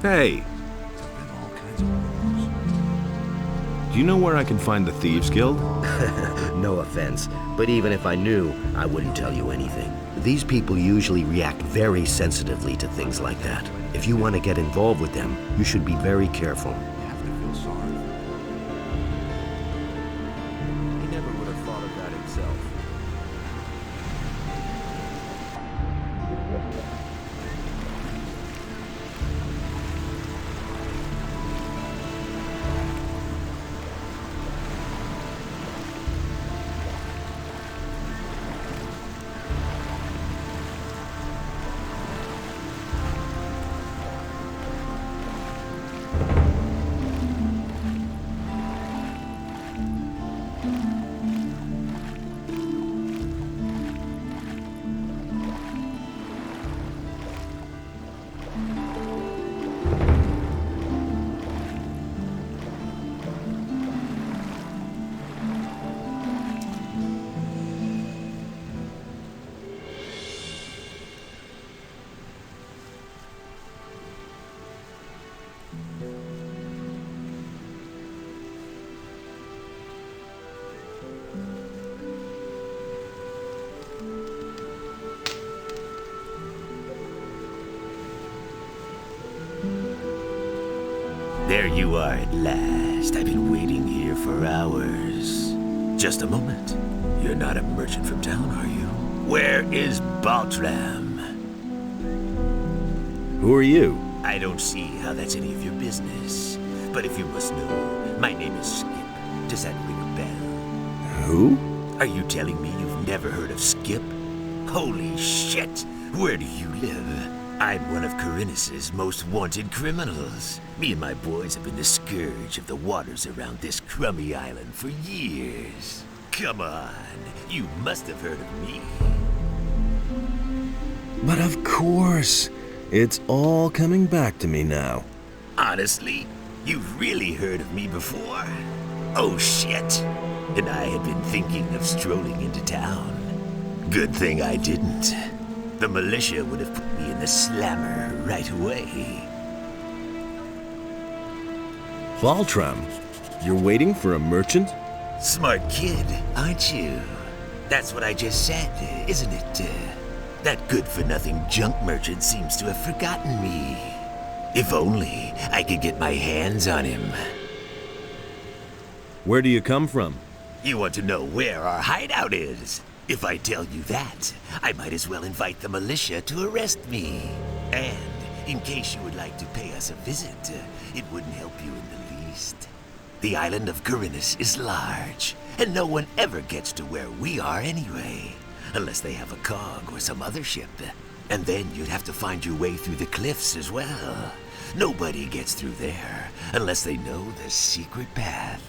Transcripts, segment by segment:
Hey, do you know where I can find the Thieves Guild? No offense, but even if I knew, I wouldn't tell you anything. These people usually react very sensitively to things like that. If you want to get involved with them, you should be very careful. You have to feel sorry. He never would have thought of that himself. There you are at last. I've been waiting here for hours. Just a moment. You're not a merchant from town, are you? Where is Baltram? Who are you? I don't see how that's any of your business. But if you must know, my name is Skip. Does that ring a bell? Who? Are you telling me you've never heard of Skip? Holy shit! Where do you live? I'm one of Khorinis' most wanted criminals. Me and my boys have been the scourge of the waters around this crummy island for years. Come on, you must have heard of me. But of course. It's all coming back to me now. Honestly, you've really heard of me before? Oh shit! And I had been thinking of strolling into town. Good thing I didn't. The militia would have put me in the slammer right away. Baltram, you're waiting for a merchant? Smart kid, aren't you? That's what I just said, isn't it? That good-for-nothing junk merchant seems to have forgotten me. If only I could get my hands on him. Where do you come from? You want to know where our hideout is? If I tell you that, I might as well invite the militia to arrest me. And in case you would like to pay us a visit, it wouldn't help you in the least. The island of Khorinis is large, and no one ever gets to where we are anyway. Unless they have a cog or some other ship. And then you'd have to find your way through the cliffs as well. Nobody gets through there unless they know the secret path.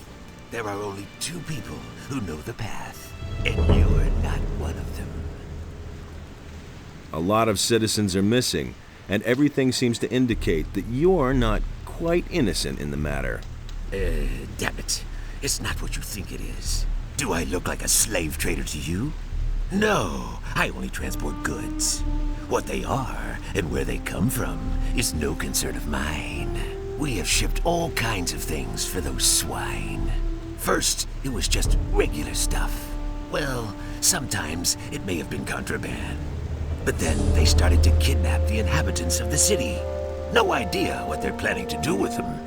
There are only 2 people who know the path, and you're not one of them. A lot of citizens are missing, and everything seems to indicate that you're not quite innocent in the matter. Damn it. It's not what you think it is. Do I look like a slave trader to you? No, I only transport goods. What they are and where they come from is no concern of mine. We have shipped all kinds of things for those swine. First, it was just regular stuff. Well, sometimes it may have been contraband. But then they started to kidnap the inhabitants of the city. No idea what they're planning to do with them.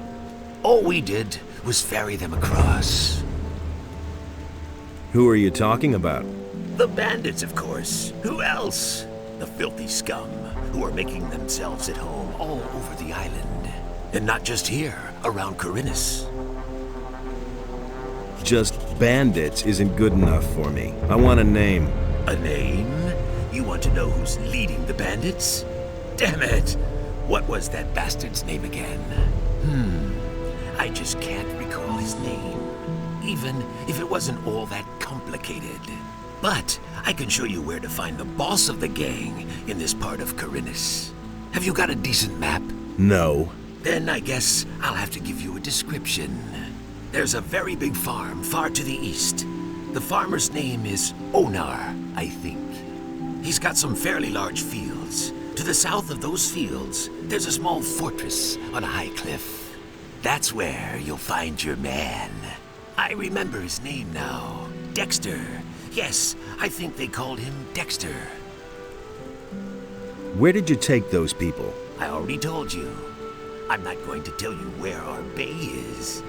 All we did was ferry them across. Who are you talking about? The bandits, of course. Who else? The filthy scum who are making themselves at home all over the island. And not just here, around Khorinis. Just bandits isn't good enough for me. I want a name. A name? You want to know who's leading the bandits? Damn it! What was that bastard's name again? I just can't recall his name. Even if it wasn't all that complicated. But I can show you where to find the boss of the gang in this part of Khorinis. Have you got a decent map? No. Then I guess I'll have to give you a description. There's a very big farm far to the east. The farmer's name is Onar, I think. He's got some fairly large fields, To the south of those fields, there's a small fortress on a high cliff. That's where you'll find your man. I remember his name now. Dexter. Yes, I think they called him Dexter. Where did you take those people? I already told you. I'm not going to tell you where our bay is.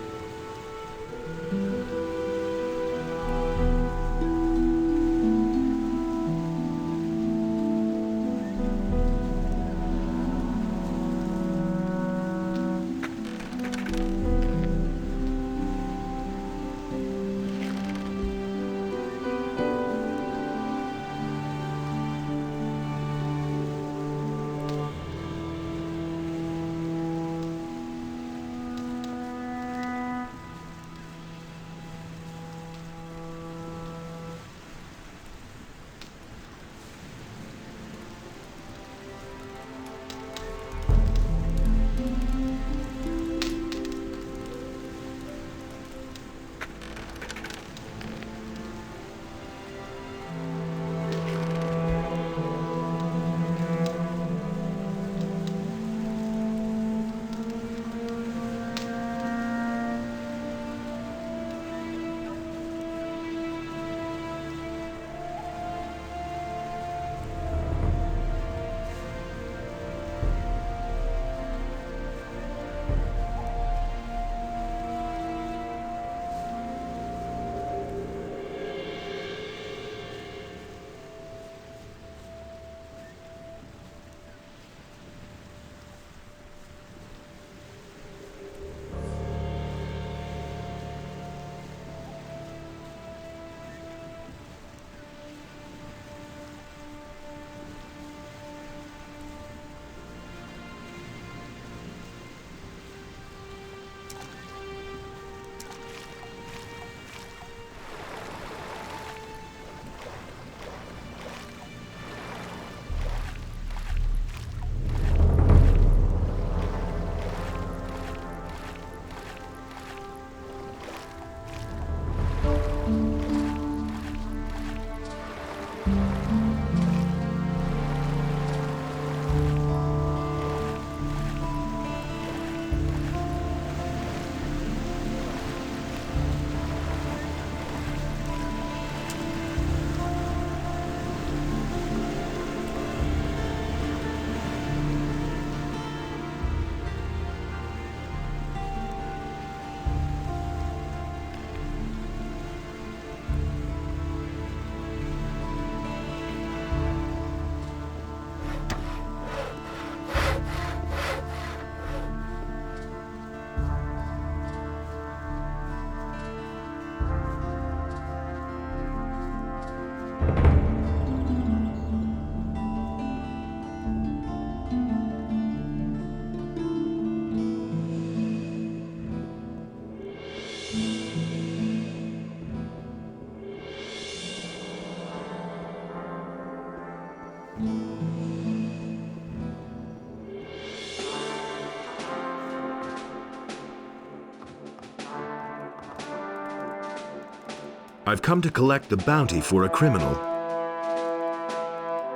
I've come to collect the bounty for a criminal.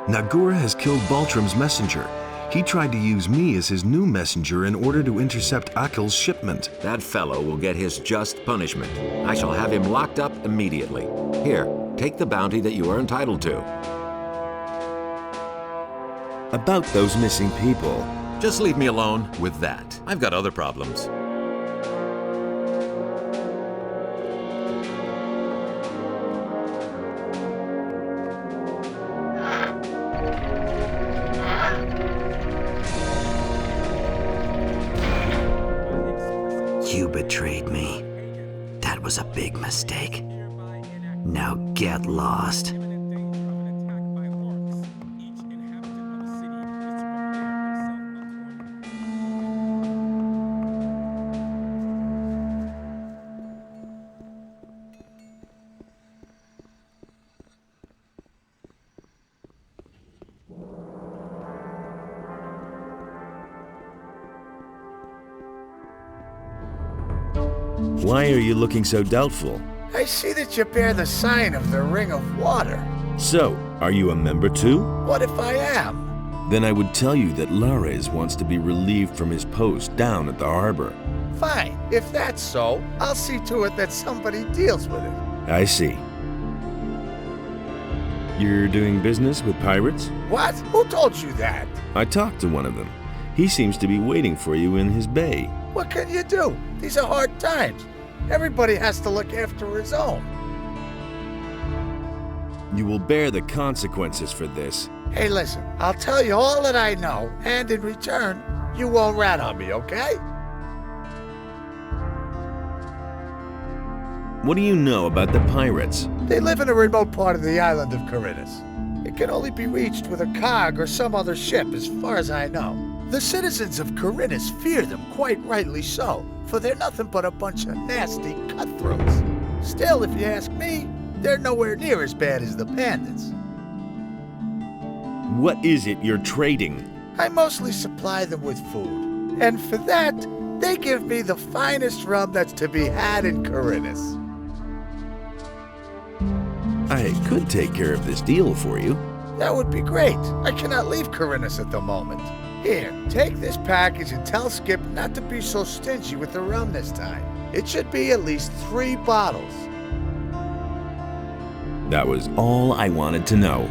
Nagura has killed Baltram's messenger. He tried to use me as his new messenger in order to intercept Akil's shipment. That fellow will get his just punishment. I shall have him locked up immediately. Here, take the bounty that you are entitled to. About those missing people. Just leave me alone with that. I've got other problems. You betrayed me. That was a big mistake. Now get lost. Why are you looking so doubtful? I see that you bear the sign of the Ring of Water. So, are you a member too? What if I am? Then I would tell you that Lares wants to be relieved from his post down at the harbor. Fine. If that's so, I'll see to it that somebody deals with it. I see. You're doing business with pirates? What? Who told you that? I talked to one of them. He seems to be waiting for you in his bay. What can you do? These are hard times. Everybody has to look after his own. You will bear the consequences for this. Hey, listen, I'll tell you all that I know, and in return, you won't rat on me, okay? What do you know about the pirates? They live in a remote part of the island of Khorinis. It can only be reached with a cog or some other ship, as far as I know. The citizens of Khorinis fear them, quite rightly so, for they're nothing but a bunch of nasty cutthroats. Still, if you ask me, they're nowhere near as bad as the bandits. What is it you're trading? I mostly supply them with food, and for that, they give me the finest rum that's to be had in Khorinis. I could take care of this deal for you. That would be great. I cannot leave Khorinis at the moment. Here, take this package and tell Skip not to be so stingy with the rum this time. It should be at least 3 bottles. That was all I wanted to know.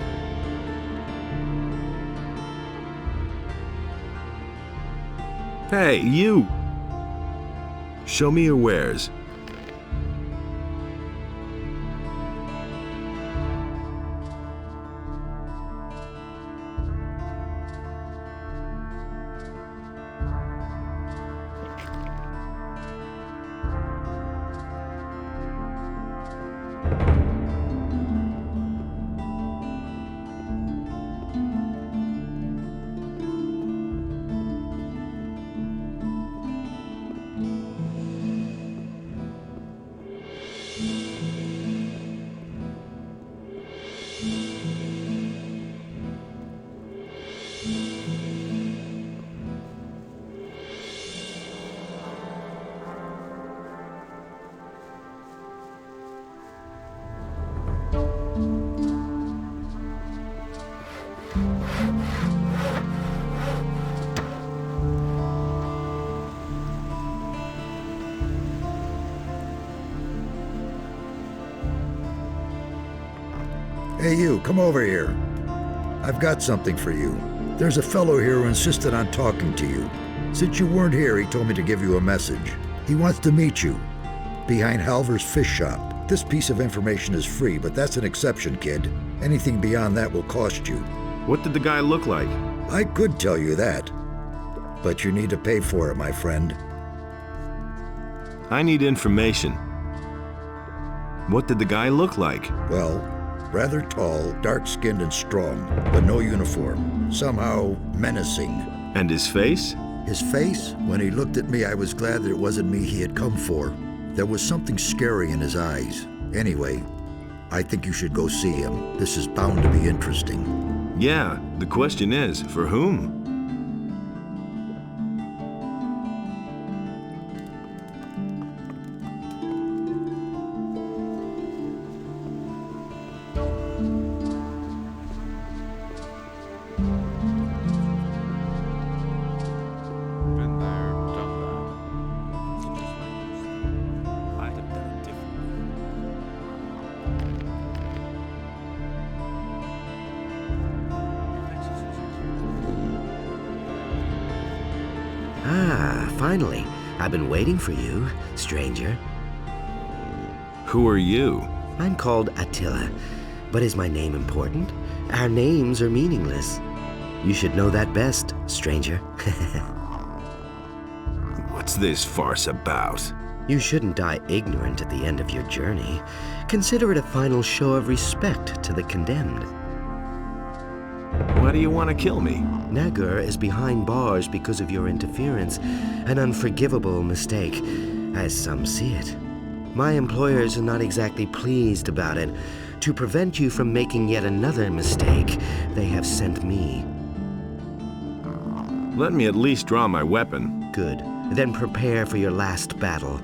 Hey, you! Show me your wares. Hey you, come over here. I've got something for you. There's a fellow here who insisted on talking to you. Since you weren't here, he told me to give you a message. He wants to meet you, behind Halver's fish shop. This piece of information is free, but that's an exception, kid. Anything beyond that will cost you. What did the guy look like? I could tell you that, but you need to pay for it, my friend. I need information. What did the guy look like? Well, rather tall, dark-skinned and strong, but no uniform. Somehow menacing. And his face? His face? When he looked at me, I was glad that it wasn't me he had come for. There was something scary in his eyes. Anyway, I think you should go see him. This is bound to be interesting. Yeah, the question is, for whom? Been there, done that. I'd have done it differently. Ah, finally. I've been waiting for you, stranger. Who are you? I'm called Attila, but is my name important? Our names are meaningless. You should know that best, stranger. What's this farce about? You shouldn't die ignorant at the end of your journey. Consider it a final show of respect to the condemned. Why do you want to kill me? Nagur is behind bars because of your interference, an unforgivable mistake, as some see it. My employers are not exactly pleased about it. To prevent you from making yet another mistake, they have sent me. Let me at least draw my weapon. Good. Then prepare for your last battle.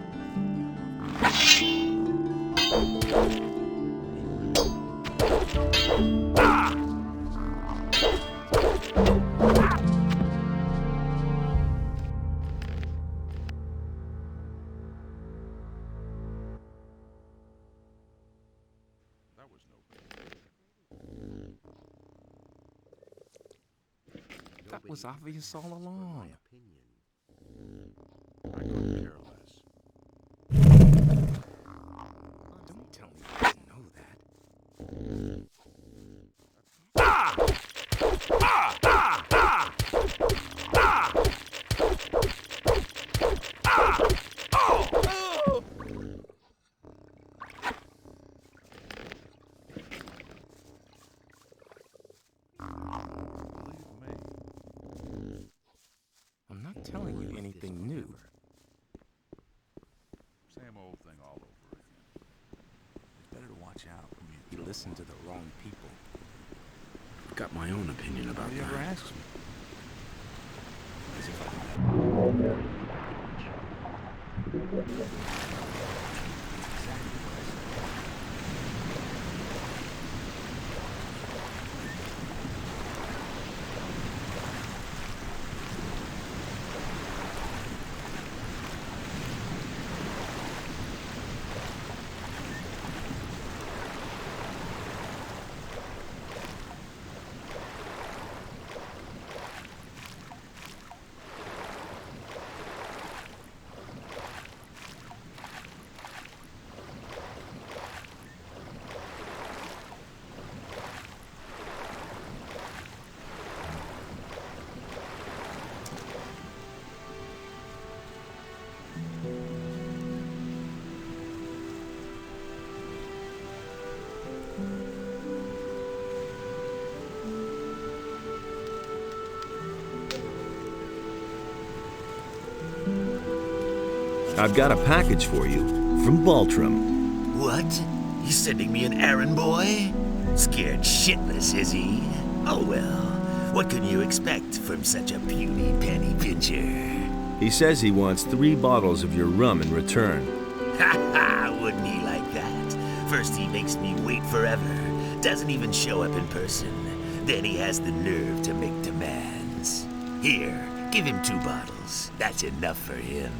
was obvious all along. I couldn't care less. Don't tell me you didn't know that. I'm not telling you anything new. Same old thing all over again. It's better to watch out. You listen to the wrong people. I've got my own opinion about that. Nobody ever asks me. As if I I've got a package for you from Baltram. What? He's sending me an errand boy? Scared shitless, is he? Oh well, what can you expect from such a puny penny pincher? He says he wants 3 bottles of your rum in return. Ha ha, wouldn't he like that? First he makes me wait forever, doesn't even show up in person. Then he has the nerve to make demands. Here, give him 2 bottles. That's enough for him.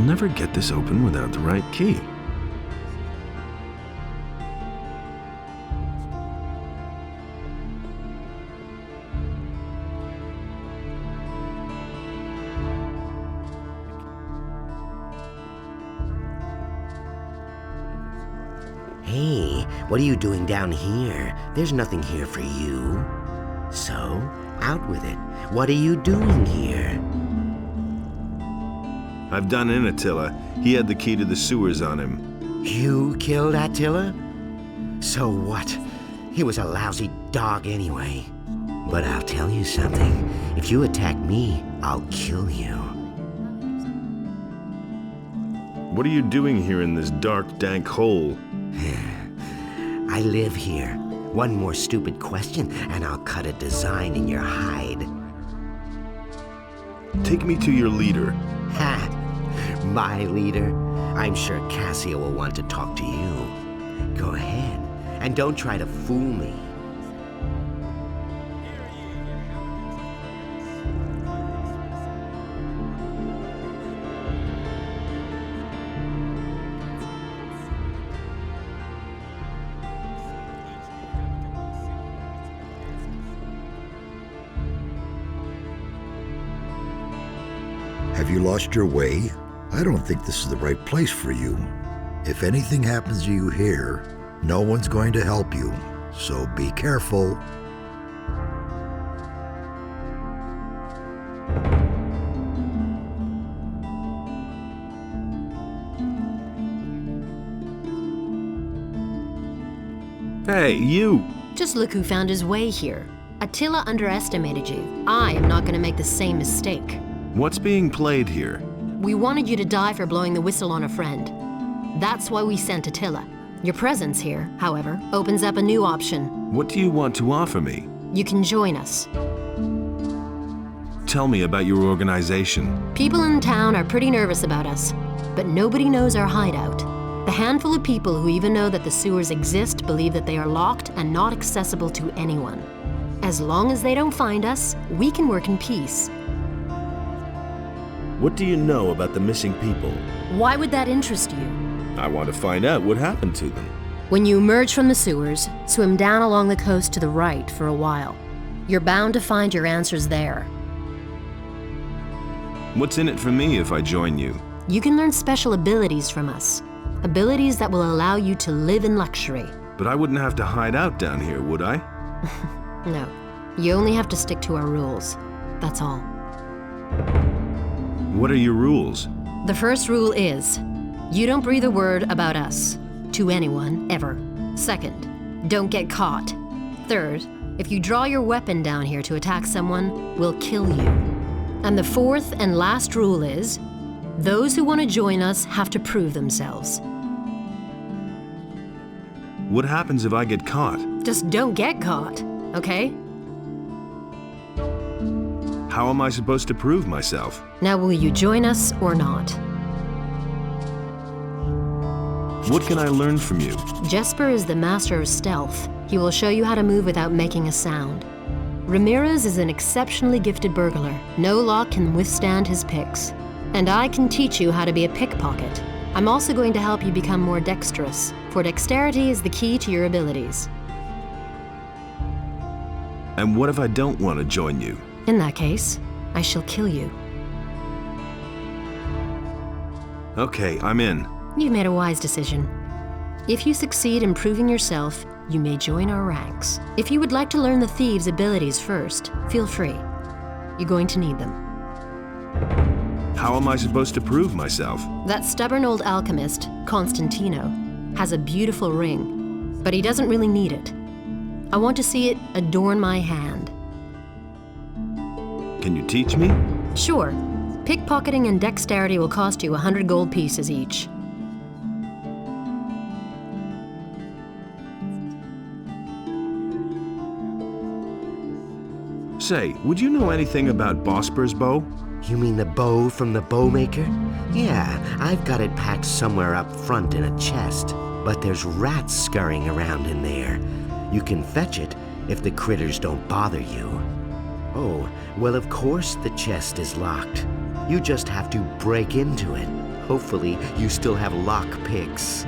never get this open without the right key. Hey, what are you doing down here? There's nothing here for you. So, out with it. What are you doing here? I've done in Attila. He had the key to the sewers on him. You killed Attila? So what? He was a lousy dog anyway. But I'll tell you something. If you attack me, I'll kill you. What are you doing here in this dark, dank hole? I live here. One more stupid question, and I'll cut a design in your hide. Take me to your leader. Ha! My leader? I'm sure Cassia will want to talk to you. Go ahead, and don't try to fool me. Have you lost your way? I don't think this is the right place for you. If anything happens to you here, no one's going to help you, so be careful. Hey, you! Just look who found his way here. Attila underestimated you. I am not going to make the same mistake. What's being played here? We wanted you to die for blowing the whistle on a friend. That's why we sent Attila. Your presence here, however, opens up a new option. What do you want to offer me? You can join us. Tell me about your organization. People in town are pretty nervous about us, but nobody knows our hideout. The handful of people who even know that the sewers exist believe that they are locked and not accessible to anyone. As long as they don't find us, we can work in peace. What do you know about the missing people? Why would that interest you? I want to find out what happened to them. When you emerge from the sewers, swim down along the coast to the right for a while. You're bound to find your answers there. What's in it for me if I join you? You can learn special abilities from us. Abilities that will allow you to live in luxury. But I wouldn't have to hide out down here, would I? No. You only have to stick to our rules. That's all. What are your rules? The first rule is, you don't breathe a word about us to anyone, ever. Second, don't get caught. Third, if you draw your weapon down here to attack someone, we'll kill you. And the fourth and last rule is, those who want to join us have to prove themselves. What happens if I get caught? Just don't get caught, okay? How am I supposed to prove myself? Now will you join us or not? What can I learn from you? Jesper is the master of stealth. He will show you how to move without making a sound. Ramirez is an exceptionally gifted burglar. No lock can withstand his picks. And I can teach you how to be a pickpocket. I'm also going to help you become more dexterous, for dexterity is the key to your abilities. And what if I don't want to join you? In that case, I shall kill you. Okay, I'm in. You've made a wise decision. If you succeed in proving yourself, you may join our ranks. If you would like to learn the thieves' abilities first, feel free. You're going to need them. How am I supposed to prove myself? That stubborn old alchemist, Constantino, has a beautiful ring, but he doesn't really need it. I want to see it adorn my hand. Can you teach me? Sure. Pickpocketing and dexterity will cost you 100 gold pieces each. Say, would you know anything about Bosper's bow? You mean the bow from the bowmaker? Yeah, I've got it packed somewhere up front in a chest. But there's rats scurrying around in there. You can fetch it if the critters don't bother you. Oh, well, of course the chest is locked. You just have to break into it. Hopefully, you still have lock picks.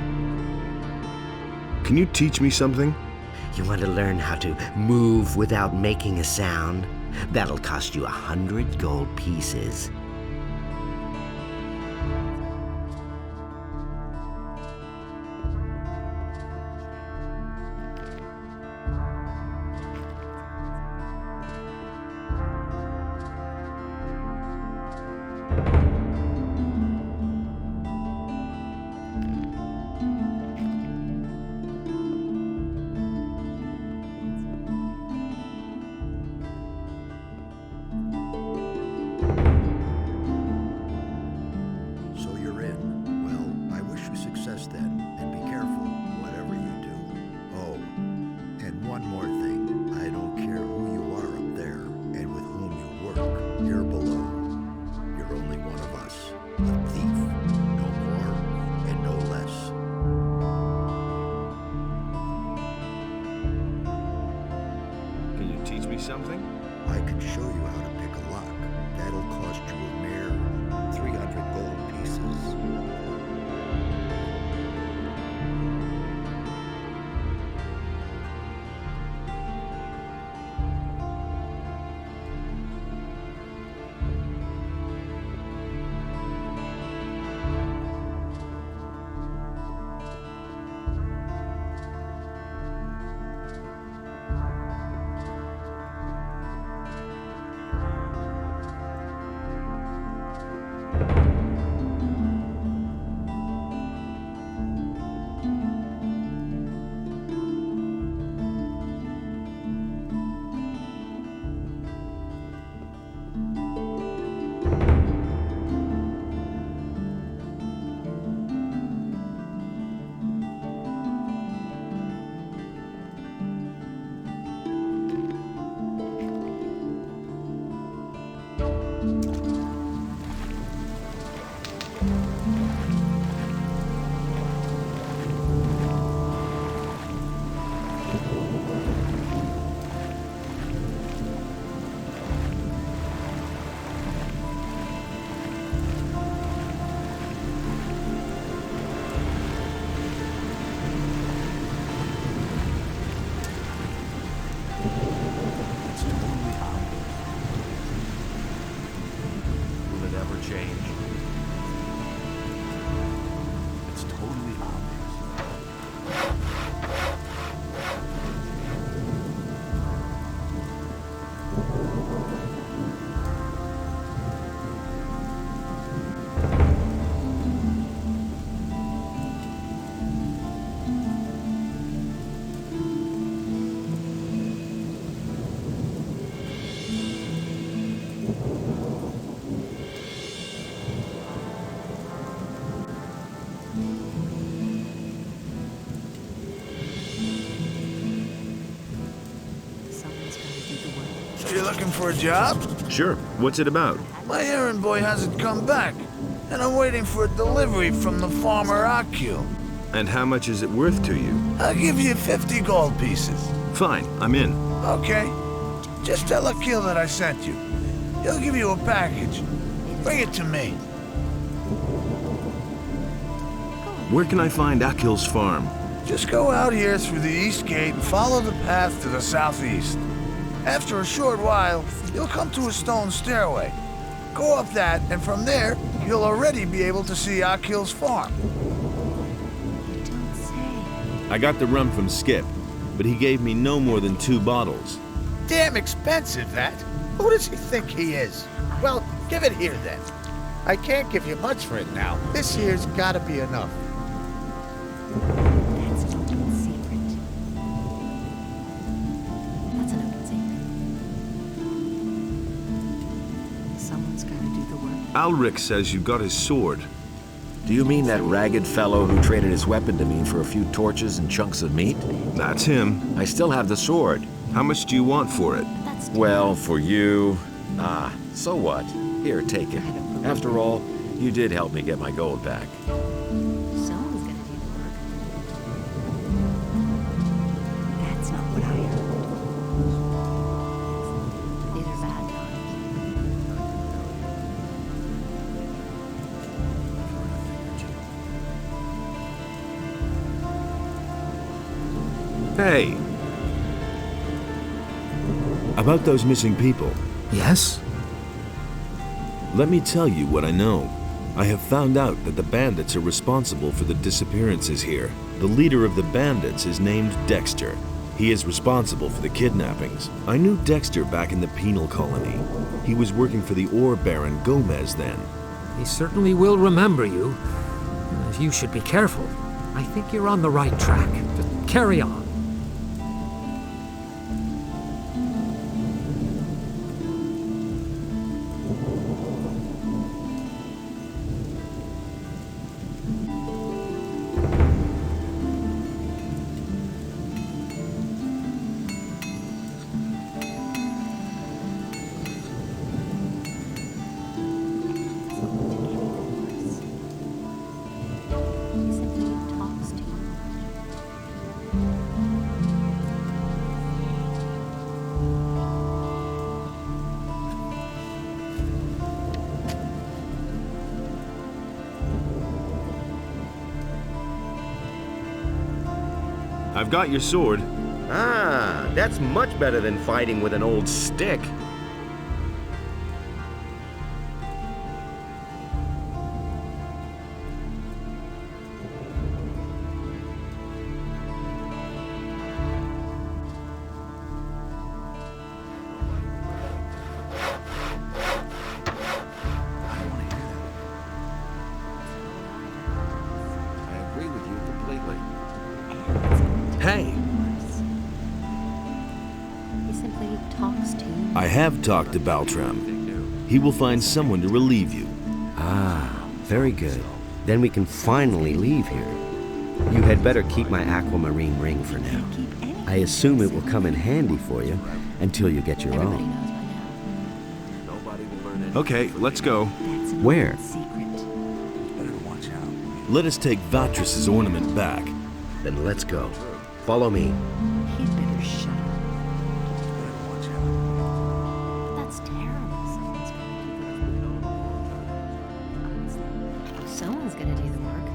Can you teach me something? You want to learn how to move without making a sound? That'll cost you 100 gold pieces. So you're in. Well, I wish you success then, and be careful, whatever you do. Oh, and one more thing. I don't care who you are up there, and with whom you work. Here below, you're only one of us. A thief. No more, and no less. Can you teach me something? I can show you how to pick a lock. That'll cost you a mere 300 gold pieces. You looking for a job? Sure. What's it about? My errand boy hasn't come back, and I'm waiting for a delivery from the farmer Akil. And how much is it worth to you? I'll give you 50 gold pieces. Fine, I'm in. Okay. Just tell Akil that I sent you. He'll give you a package. Bring it to me. Where can I find Akil's farm? Just go out here through the east gate and follow the path to the southeast. After a short while, you'll come to a stone stairway. Go up that, and from there, you'll already be able to see Akil's farm. I got the rum from Skip, but he gave me no more than 2 bottles. Damn expensive, that. Who does he think he is? Well, give it here, then. I can't give you much for it now. This here's gotta be enough. That's an open secret. That's an open secret. Someone's gotta do the work. Alric says you got his sword. Do you mean that ragged fellow who traded his weapon to me for a few torches and chunks of meat? That's him. I still have the sword. How much do you want for it? Well, for you... so what? Here, take it. After all, you did help me get my gold back. Someone's gonna do the work. That's not what I heard. These are bad times. Hey! About those missing people. Yes? Let me tell you what I know. I have found out that the bandits are responsible for the disappearances here. The leader of the bandits is named Dexter. He is responsible for the kidnappings. I knew Dexter back in the penal colony. He was working for the ore baron Gomez then. He certainly will remember you. You should be careful. I think you're on the right track. Just carry on. I've got your sword. Ah, that's much better than fighting with an old stick. I have talked to Baltram. He will find someone to relieve you. Ah, very good. Then we can finally leave here. You had better keep my aquamarine ring for now. I assume it will come in handy for you until you get your own. Okay, let's go. Where? Let us take Vatris's ornament back. Then let's go. Follow me. He'd better shut up. That's terrible. Someone's gonna do the work.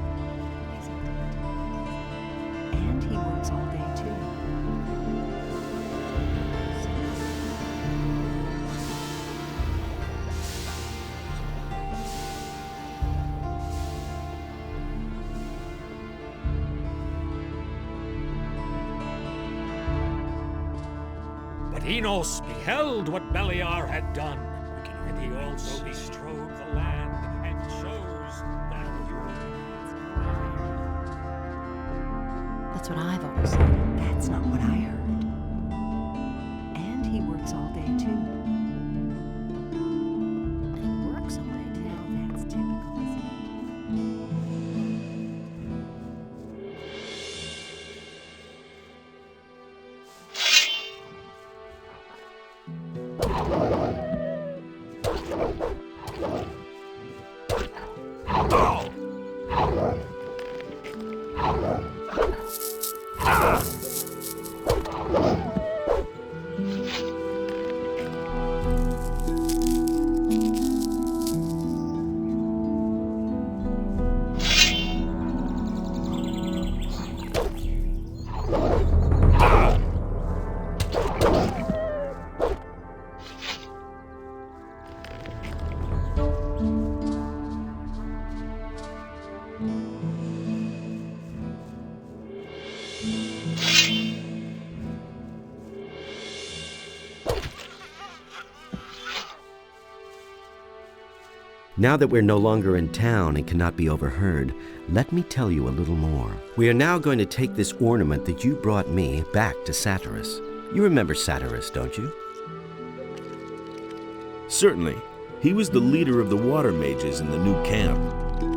And he works all day too. But Enos beheld what Beliar had done, and he also bestrode the land and chose that That's what I've always said. That's not what I heard. And he works all day too. He works all day too. Now that's typical, isn't it? Now that we're no longer in town and cannot be overheard, let me tell you a little more. We are now going to take this ornament that you brought me back to Satyrus. You remember Satyrus, don't you? Certainly. He was the leader of the water mages in the new camp.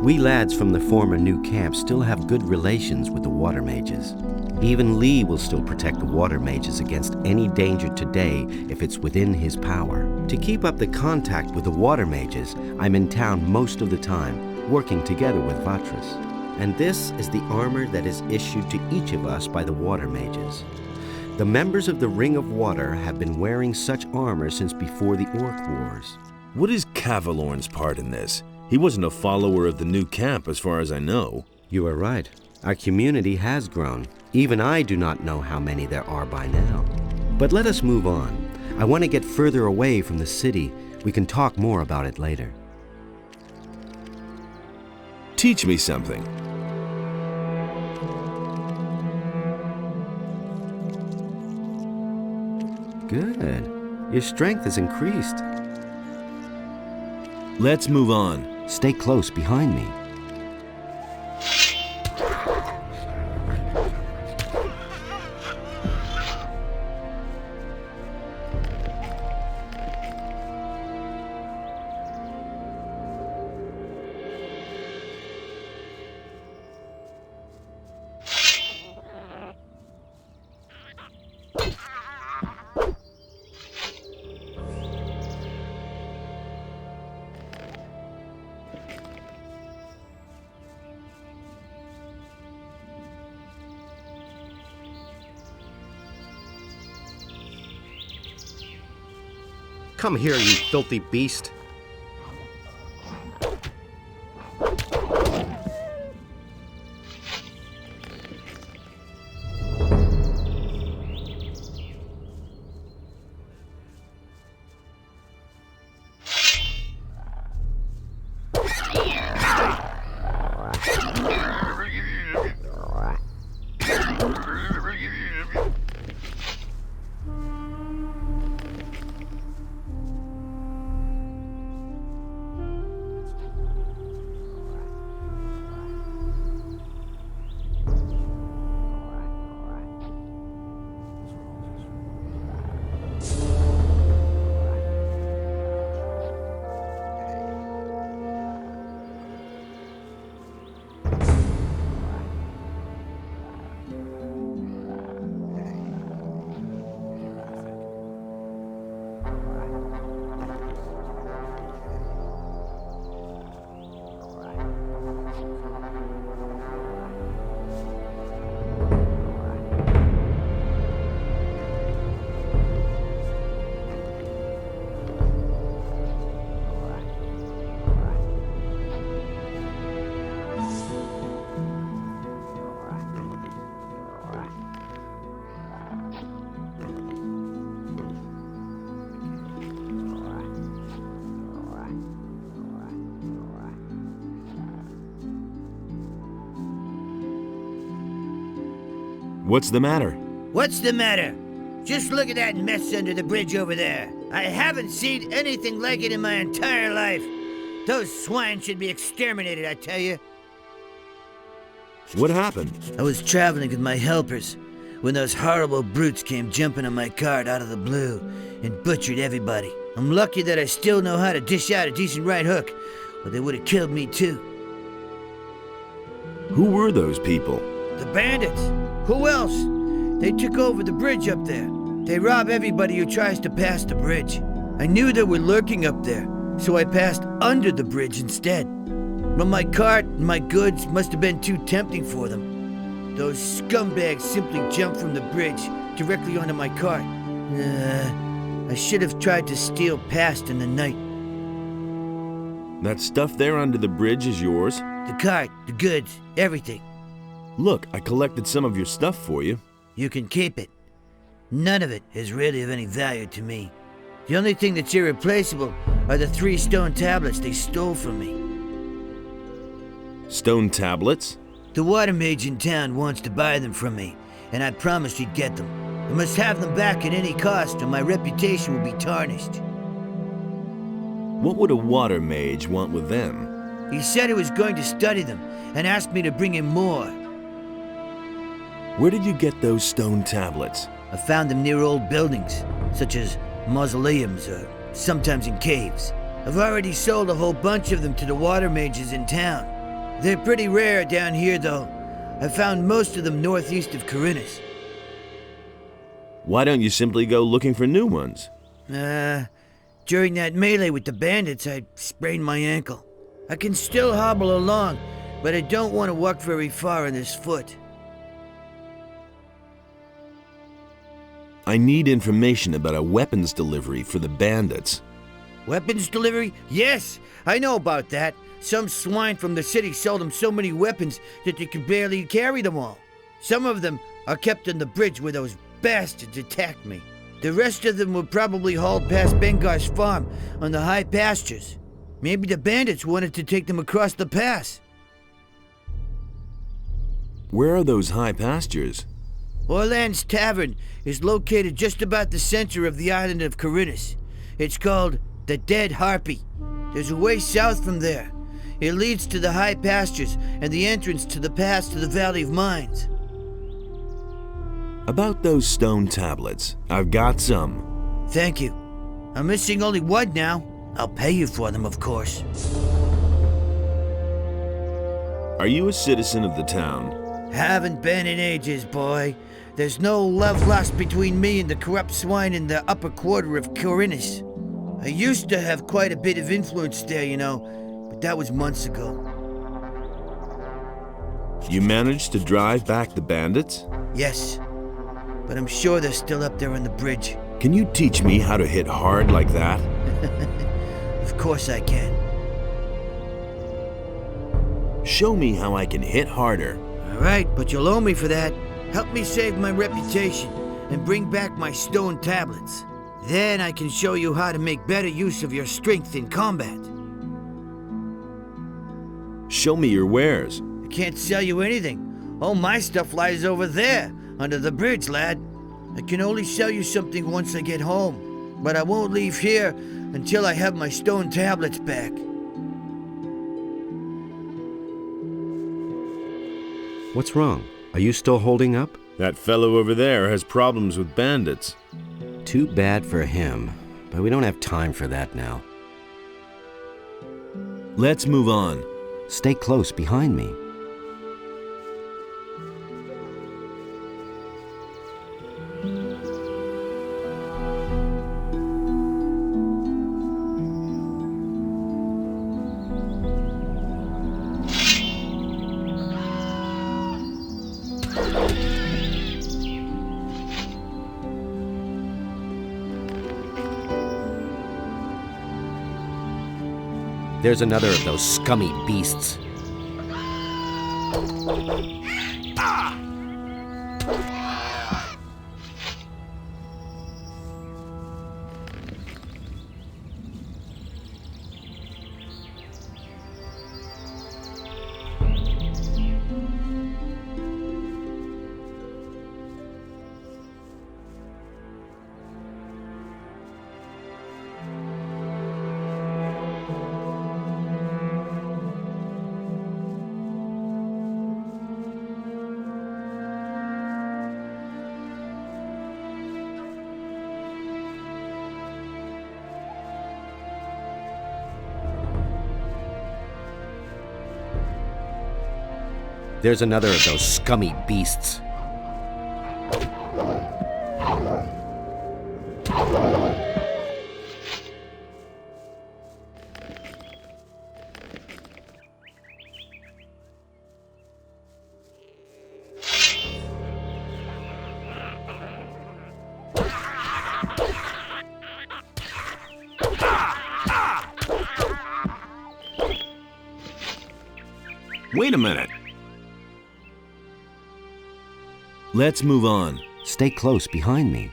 We lads from the former new camp still have good relations with the water mages. Even Lee will still protect the water mages against any danger today if it's within his power. To keep up the contact with the water mages, I'm in town most of the time, working together with Vatris. And this is the armor that is issued to each of us by the water mages. The members of the Ring of Water have been wearing such armor since before the Orc Wars. What is Cavalorn's part in this? He wasn't a follower of the new camp as far as I know. You are right. Our community has grown. Even I do not know how many there are by now. But let us move on. I want to get further away from the city. We can talk more about it later. Teach me something. Good. Your strength has increased. Let's move on. Stay close behind me. Come here, you filthy beast. What's the matter? What's the matter? Just look at that mess under the bridge over there. I haven't seen anything like it in my entire life. Those swine should be exterminated, I tell you. What happened? I was traveling with my helpers when those horrible brutes came jumping on my cart out of the blue and butchered everybody. I'm lucky that I still know how to dish out a decent right hook, or they would have killed me too. Who were those people? The bandits. Who else? They took over the bridge up there. They rob everybody who tries to pass the bridge. I knew they were lurking up there, so I passed under the bridge instead. But my cart and my goods must have been too tempting for them. Those scumbags simply jumped from the bridge directly onto my cart. I should have tried to steal past in the night. That stuff there under the bridge is yours? The cart, the goods, everything. Look, I collected some of your stuff for you. You can keep it. None of it is really of any value to me. The only thing that's irreplaceable are the 3 stone tablets they stole from me. Stone tablets? The water mage in town wants to buy them from me, and I promised he'd get them. I must have them back at any cost, or my reputation will be tarnished. What would a water mage want with them? He said he was going to study them, and asked me to bring him more. Where did you get those stone tablets? I found them near old buildings, such as mausoleums or sometimes in caves. I've already sold a whole bunch of them to the water mages in town. They're pretty rare down here, though. I found most of them northeast of Khorinis. Why don't you simply go looking for new ones? During that melee with the bandits, I sprained my ankle. I can still hobble along, but I don't want to walk very far on this foot. I need information about a weapons delivery for the bandits. Weapons delivery? Yes, I know about that. Some swine from the city sold them so many weapons that they could barely carry them all. Some of them are kept on the bridge where those bastards attacked me. The rest of them were probably hauled past Bengar's farm on the high pastures. Maybe the bandits wanted to take them across the pass. Where are those high pastures? Orland's Tavern is located just about the center of the island of Khorinis. It's called the Dead Harpy. There's a way south from there. It leads to the high pastures and the entrance to the pass to the Valley of Mines. About those stone tablets, I've got some. Thank you. I'm missing only one now. I'll pay you for them, of course. Are you a citizen of the town? Haven't been in ages, boy. There's no love lost between me and the corrupt swine in the upper quarter of Khorinis. I used to have quite a bit of influence there, you know, but that was months ago. You managed to drive back the bandits? Yes, but I'm sure they're still up there on the bridge. Can you teach me how to hit hard like that? Of course I can. Show me how I can hit harder. All right, but you'll owe me for that. Help me save my reputation and bring back my stone tablets. Then I can show you how to make better use of your strength in combat. Show me your wares. I can't sell you anything. All my stuff lies over there, under the bridge, lad. I can only sell you something once I get home, but I won't leave here until I have my stone tablets back. What's wrong? Are you still holding up? That fellow over there has problems with bandits. Too bad for him, but we don't have time for that now. Let's move on. Stay close behind me. There's another of those scummy beasts. There's another of those scummy beasts. Wait a minute. Let's move on. Stay close behind me.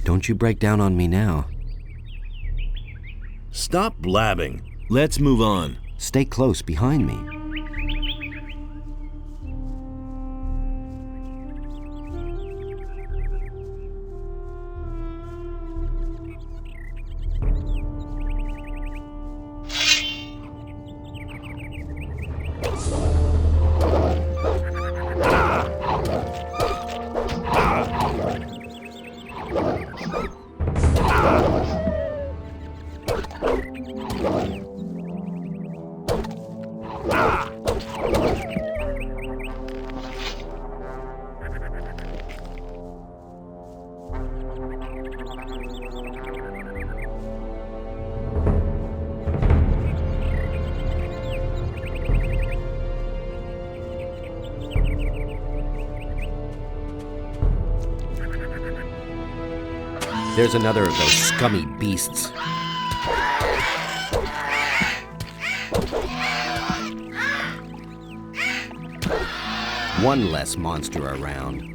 Don't you break down on me now. Stop blabbing. Let's move on. Stay close behind me. There's another of those scummy beasts. One less monster around.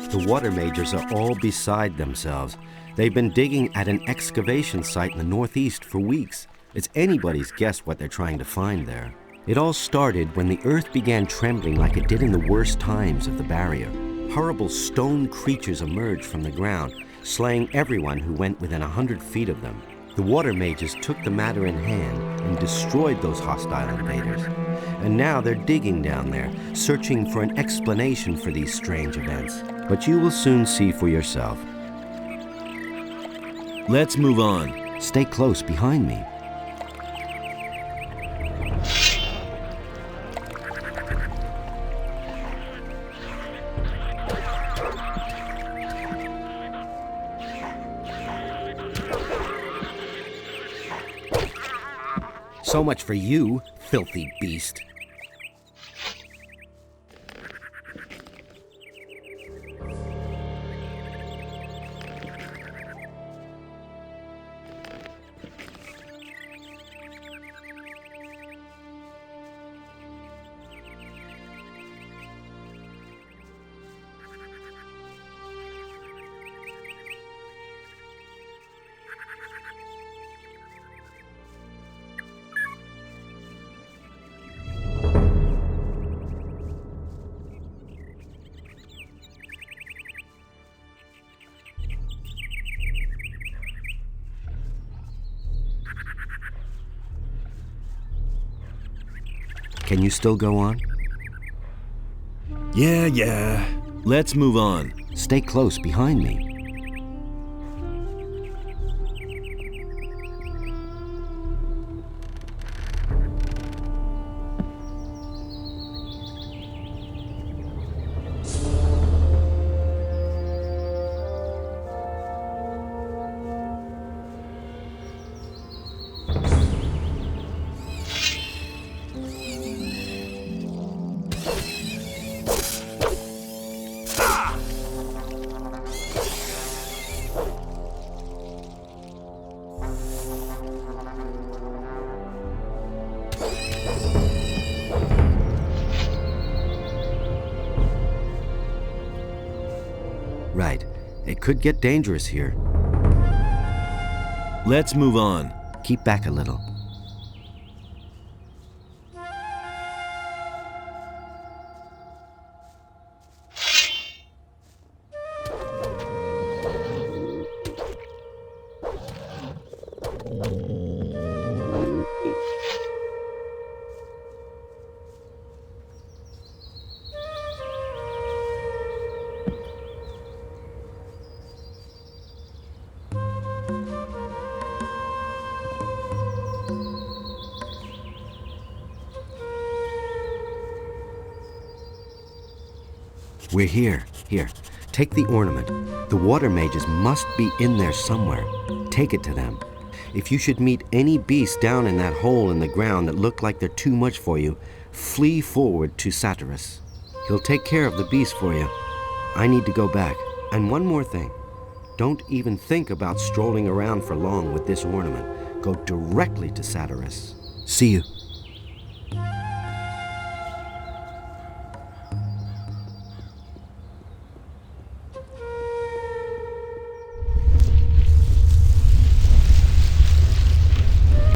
The water mages are all beside themselves. They've been digging at an excavation site in the northeast for weeks. It's anybody's guess what they're trying to find there. It all started when the earth began trembling like it did in the worst times of the barrier. Horrible stone creatures emerged from the ground, slaying everyone who went within 100 feet of them. The water mages took the matter in hand and destroyed those hostile invaders. And now they're digging down there, searching for an explanation for these strange events. But you will soon see for yourself. Let's move on. Stay close behind me. So much for you, filthy beast. Can you still go on? Yeah. Let's move on. Stay close behind me. Right. It could get dangerous here. Let's move on. Keep back a little. We're here. Here, take the ornament. The water mages must be in there somewhere. Take it to them. If you should meet any beast down in that hole in the ground that look like they're too much for you, flee forward to Satyrus. He'll take care of the beast for you. I need to go back. And one more thing. Don't even think about strolling around for long with this ornament. Go directly to Satyrus. See you.